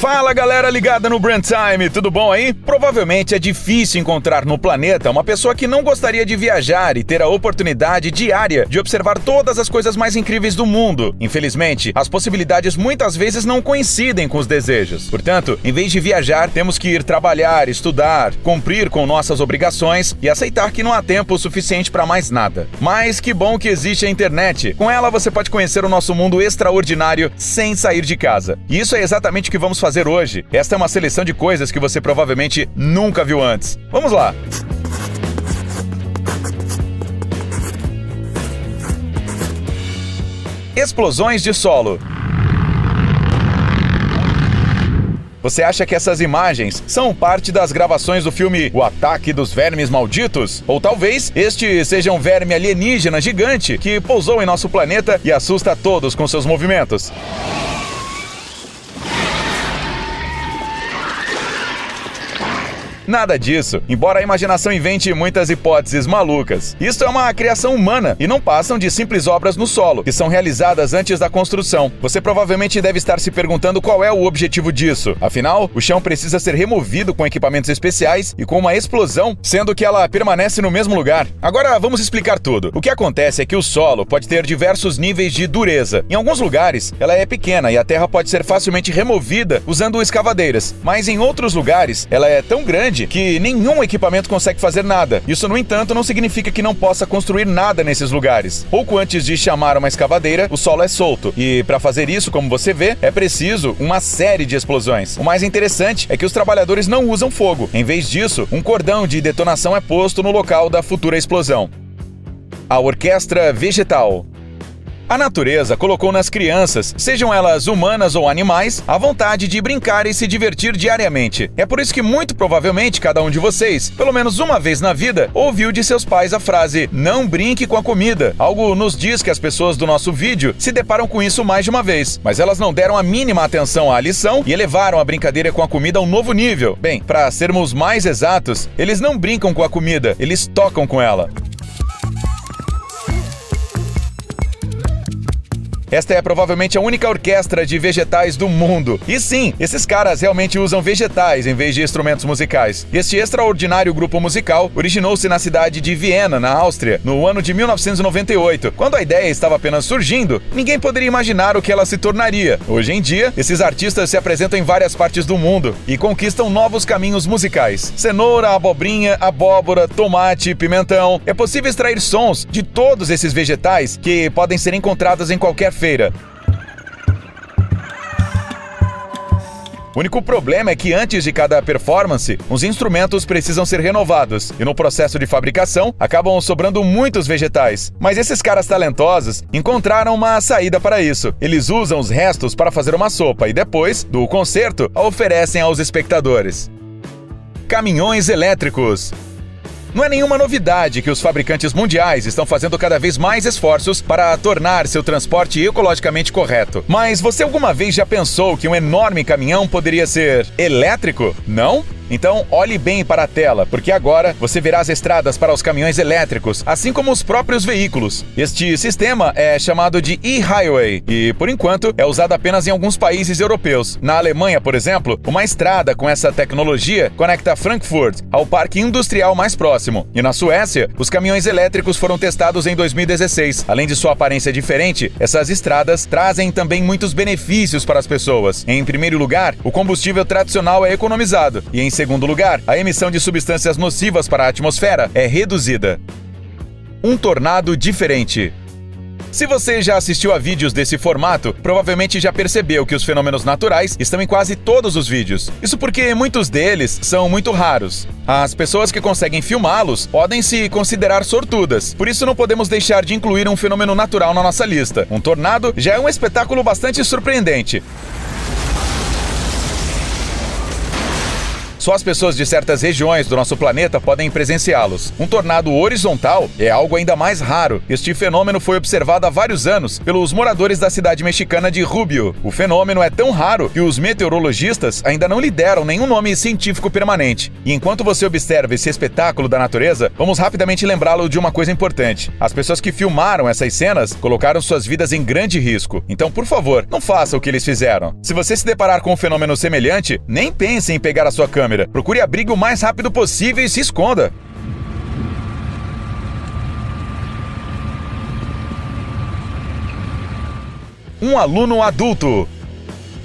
Fala galera ligada no Brand Time, tudo bom aí? Provavelmente é difícil encontrar no planeta uma pessoa que não gostaria de viajar e ter a oportunidade diária de observar todas as coisas mais incríveis do mundo. Infelizmente, as possibilidades muitas vezes não coincidem com os desejos. Portanto, em vez de viajar, temos que ir trabalhar, estudar, cumprir com nossas obrigações e aceitar que não há tempo suficiente para mais nada. Mas que bom que existe a internet. Com ela você pode conhecer o nosso mundo extraordinário sem sair de casa. E isso é exatamente o que vamos fazer hoje. Esta é uma seleção de coisas que você provavelmente nunca viu antes. Vamos lá! Explosões de solo. Você acha que essas imagens são parte das gravações do filme O Ataque dos Vermes Malditos? Ou talvez este seja um verme alienígena gigante que pousou em nosso planeta e assusta a todos com seus movimentos? Nada disso, embora a imaginação invente muitas hipóteses malucas. Isso é uma criação humana e não passam de simples obras no solo, que são realizadas antes da construção. Você provavelmente deve estar se perguntando qual é o objetivo disso. Afinal, o chão precisa ser removido com equipamentos especiais e com uma explosão, sendo que ela permanece no mesmo lugar. Agora vamos explicar tudo. O que acontece é que o solo pode ter diversos níveis de dureza. Em alguns lugares, ela é pequena e a terra pode ser facilmente removida usando escavadeiras, mas em outros lugares, ela é tão grande que nenhum equipamento consegue fazer nada. Isso, no entanto, não significa que não possa construir nada nesses lugares. Pouco antes de chamar uma escavadeira, o solo é solto. E para fazer isso, como você vê, é preciso uma série de explosões. O mais interessante é que os trabalhadores não usam fogo. Em vez disso, um cordão de detonação é posto no local da futura explosão. A orquestra vegetal. A natureza colocou nas crianças, sejam elas humanas ou animais, a vontade de brincar e se divertir diariamente. É por isso que muito provavelmente cada um de vocês, pelo menos uma vez na vida, ouviu de seus pais a frase "não brinque com a comida". Algo nos diz que as pessoas do nosso vídeo se deparam com isso mais de uma vez, mas elas não deram a mínima atenção à lição e elevaram a brincadeira com a comida a um novo nível. Bem, para sermos mais exatos, eles não brincam com a comida, eles tocam com ela. Esta é provavelmente a única orquestra de vegetais do mundo. E sim, esses caras realmente usam vegetais em vez de instrumentos musicais. Este extraordinário grupo musical originou-se na cidade de Viena, na Áustria, no ano de 1998. Quando a ideia estava apenas surgindo, ninguém poderia imaginar o que ela se tornaria. Hoje em dia, esses artistas se apresentam em várias partes do mundo e conquistam novos caminhos musicais. Cenoura, abobrinha, abóbora, tomate, pimentão. É possível extrair sons de todos esses vegetais que podem ser encontrados em qualquer feira. O único problema é que antes de cada performance, os instrumentos precisam ser renovados e no processo de fabricação acabam sobrando muitos vegetais. Mas esses caras talentosos encontraram uma saída para isso. Eles usam os restos para fazer uma sopa e depois, do concerto, a oferecem aos espectadores. Caminhões elétricos. Não é nenhuma novidade que os fabricantes mundiais estão fazendo cada vez mais esforços para tornar seu transporte ecologicamente correto. Mas você alguma vez já pensou que um enorme caminhão poderia ser elétrico? Não? Então olhe bem para a tela, porque agora você verá as estradas para os caminhões elétricos, assim como os próprios veículos. Este sistema é chamado de e-highway e, por enquanto, é usado apenas em alguns países europeus. Na Alemanha, por exemplo, uma estrada com essa tecnologia conecta Frankfurt ao parque industrial mais próximo. E na Suécia, os caminhões elétricos foram testados em 2016. Além de sua aparência diferente, essas estradas trazem também muitos benefícios para as pessoas. Em primeiro lugar, o combustível tradicional é economizado e, em segundo lugar, a emissão de substâncias nocivas para a atmosfera é reduzida. Um tornado diferente. Se você já assistiu a vídeos desse formato, provavelmente já percebeu que os fenômenos naturais estão em quase todos os vídeos. Isso porque muitos deles são muito raros. As pessoas que conseguem filmá-los podem se considerar sortudas. Por isso não podemos deixar de incluir um fenômeno natural na nossa lista. Um tornado já é um espetáculo bastante surpreendente. Só as pessoas de certas regiões do nosso planeta podem presenciá-los. Um tornado horizontal é algo ainda mais raro. Este fenômeno foi observado há vários anos pelos moradores da cidade mexicana de Rubio. O fenômeno é tão raro que os meteorologistas ainda não lhe deram nenhum nome científico permanente. E enquanto você observa esse espetáculo da natureza, vamos rapidamente lembrá-lo de uma coisa importante. As pessoas que filmaram essas cenas colocaram suas vidas em grande risco. Então, por favor, não faça o que eles fizeram. Se você se deparar com um fenômeno semelhante, nem pense em pegar a sua câmera. Procure abrigo o mais rápido possível e se esconda. Um aluno adulto.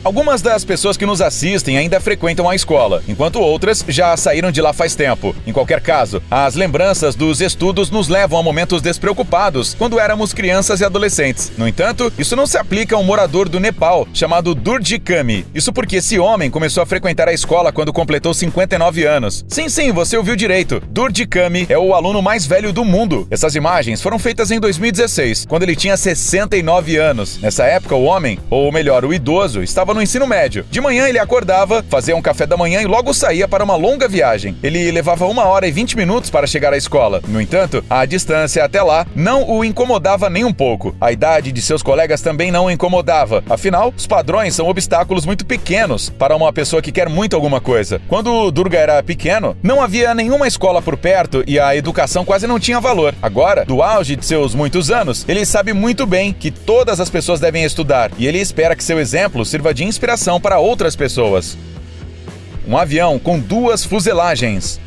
Algumas das pessoas que nos assistem ainda frequentam a escola, enquanto outras já saíram de lá faz tempo. Em qualquer caso, as lembranças dos estudos nos levam a momentos despreocupados quando éramos crianças e adolescentes. No entanto, isso não se aplica a um morador do Nepal chamado Durji Kami. Isso porque esse homem começou a frequentar a escola quando completou 59 anos. Sim, você ouviu direito. Durji Kami é o aluno mais velho do mundo. Essas imagens foram feitas em 2016, quando ele tinha 69 anos. Nessa época, o homem, ou melhor, o idoso, estava no ensino médio. De manhã ele acordava, fazia um café da manhã e logo saía para uma longa viagem. Ele levava 1 hora e 20 minutos para chegar à escola. No entanto, a distância até lá não o incomodava nem um pouco. A idade de seus colegas também não o incomodava. Afinal, os padrões são obstáculos muito pequenos para uma pessoa que quer muito alguma coisa. Quando Durga era pequeno, não havia nenhuma escola por perto e a educação quase não tinha valor. Agora, do auge de seus muitos anos, ele sabe muito bem que todas as pessoas devem estudar e ele espera que seu exemplo sirva de inspiração para outras pessoas. Um avião com 2 fuselagens.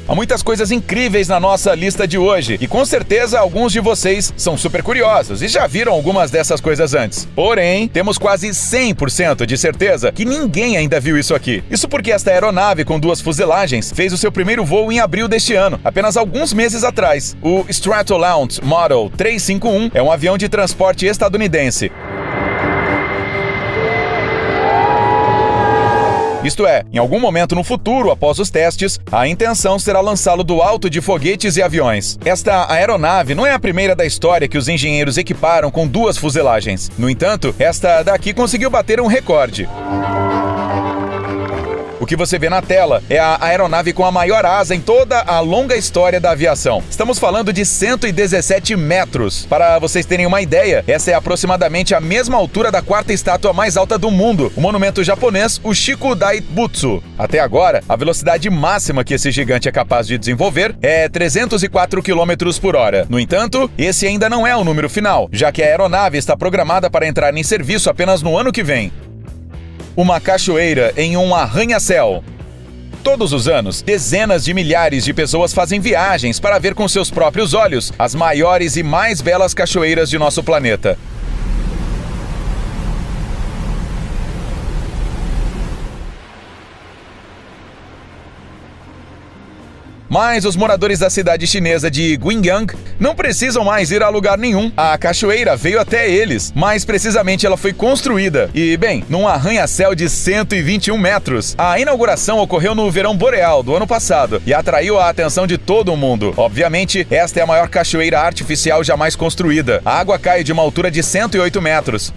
Há muitas coisas incríveis na nossa lista de hoje e com certeza alguns de vocês são super curiosos e já viram algumas dessas coisas antes. Porém, temos quase 100% de certeza que ninguém ainda viu isso aqui. Isso porque esta aeronave com 2 fuselagens fez o seu primeiro voo em abril deste ano, apenas alguns meses atrás. O Stratolaunch Model 351 é um avião de transporte estadunidense. Isto é, em algum momento no futuro, após os testes, a intenção será lançá-lo do alto de foguetes e aviões. Esta aeronave não é a primeira da história que os engenheiros equiparam com 2 fuselagens. No entanto, esta daqui conseguiu bater um recorde. O que você vê na tela é a aeronave com a maior asa em toda a longa história da aviação. Estamos falando de 117 metros. Para vocês terem uma ideia, essa é aproximadamente a mesma altura da 4ª estátua mais alta do mundo, o monumento japonês, o Shikodaibutsu. Até agora, a velocidade máxima que esse gigante é capaz de desenvolver é 304 km por hora. No entanto, esse ainda não é o número final, já que a aeronave está programada para entrar em serviço apenas no ano que vem. Uma cachoeira em um arranha-céu. Todos os anos, dezenas de milhares de pessoas fazem viagens para ver com seus próprios olhos as maiores e mais belas cachoeiras de nosso planeta. Mas os moradores da cidade chinesa de Guiyang não precisam mais ir a lugar nenhum. A cachoeira veio até eles, mais precisamente ela foi construída. E, bem, num arranha-céu de 121 metros. A inauguração ocorreu no verão boreal do ano passado e atraiu a atenção de todo o mundo. Obviamente, esta é a maior cachoeira artificial jamais construída. A água cai de uma altura de 108 metros.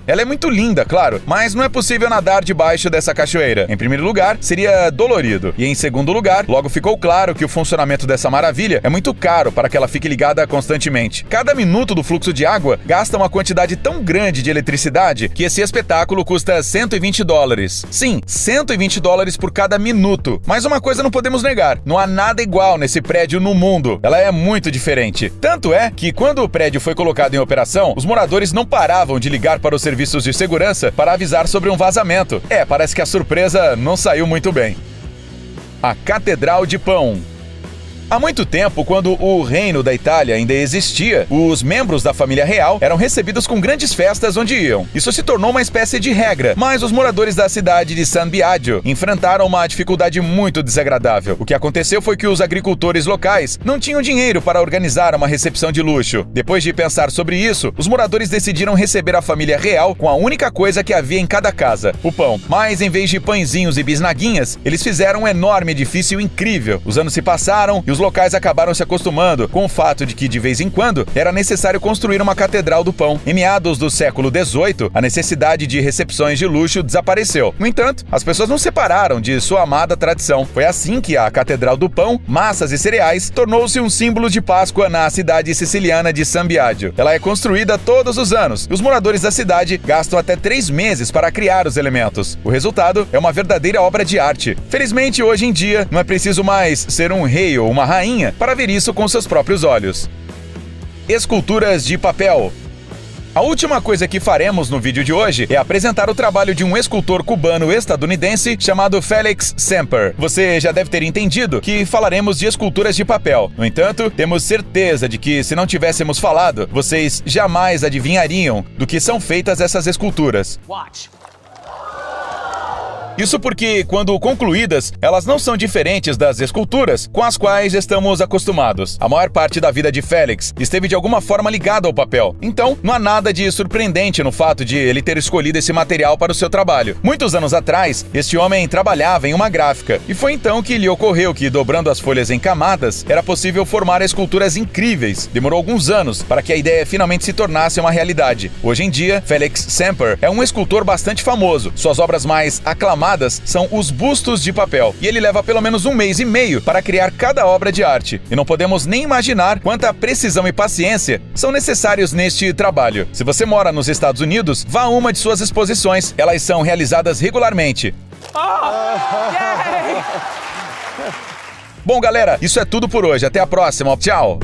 Ela é muito linda, claro, mas não é possível nadar debaixo dessa cachoeira. Em primeiro lugar, seria dolorido. E em segundo lugar, logo ficou claro que o funcionamento dessa maravilha é muito caro para que ela fique ligada constantemente. Cada minuto do fluxo de água gasta uma quantidade tão grande de eletricidade que esse espetáculo custa $120. Sim, $120 por cada minuto. Mas uma coisa não podemos negar, não há nada igual nesse prédio no mundo. Ela é muito diferente. Tanto é que quando o prédio foi colocado em operação, os moradores não paravam de ligar para o serviços de segurança para avisar sobre um vazamento. Parece que a surpresa não saiu muito bem. A Catedral de Pão. Há muito tempo, quando o reino da Itália ainda existia, os membros da família real eram recebidos com grandes festas onde iam. Isso se tornou uma espécie de regra, mas os moradores da cidade de San Biagio enfrentaram uma dificuldade muito desagradável. O que aconteceu foi que os agricultores locais não tinham dinheiro para organizar uma recepção de luxo. Depois de pensar sobre isso, os moradores decidiram receber a família real com a única coisa que havia em cada casa, o pão. Mas em vez de pãezinhos e bisnaguinhas, eles fizeram um enorme edifício incrível. Os anos se passaram e os locais acabaram se acostumando com o fato de que, de vez em quando, era necessário construir uma catedral do pão. Em meados do século XVIII, a necessidade de recepções de luxo desapareceu. No entanto, as pessoas não se separaram de sua amada tradição. Foi assim que a Catedral do Pão, Massas e Cereais tornou-se um símbolo de Páscoa na cidade siciliana de San Biagio. Ela é construída todos os anos. Os moradores da cidade gastam até 3 meses para criar os elementos. O resultado é uma verdadeira obra de arte. Felizmente, hoje em dia, não é preciso mais ser um rei ou uma rainha para ver isso com seus próprios olhos. Esculturas de papel. A última coisa que faremos no vídeo de hoje é apresentar o trabalho de um escultor cubano-estadunidense chamado Felix Semper. Você já deve ter entendido que falaremos de esculturas de papel. No entanto, temos certeza de que, se não tivéssemos falado, vocês jamais adivinhariam do que são feitas essas esculturas. Watch. Isso porque, quando concluídas, elas não são diferentes das esculturas com as quais estamos acostumados. A maior parte da vida de Félix esteve de alguma forma ligada ao papel. Então, não há nada de surpreendente no fato de ele ter escolhido esse material para o seu trabalho. Muitos anos atrás, este homem trabalhava em uma gráfica, e foi então que lhe ocorreu que, dobrando as folhas em camadas, era possível formar esculturas incríveis. Demorou alguns anos para que a ideia finalmente se tornasse uma realidade. Hoje em dia, Felix Semper é um escultor bastante famoso. Suas obras mais aclamadas são os bustos de papel, e ele leva pelo menos 1 mês e meio para criar cada obra de arte. E não podemos nem imaginar quanta precisão e paciência são necessários neste trabalho. Se você mora nos Estados Unidos, vá a uma de suas exposições. Elas são realizadas regularmente. Bom, galera, isso é tudo por hoje. Até a próxima. Tchau!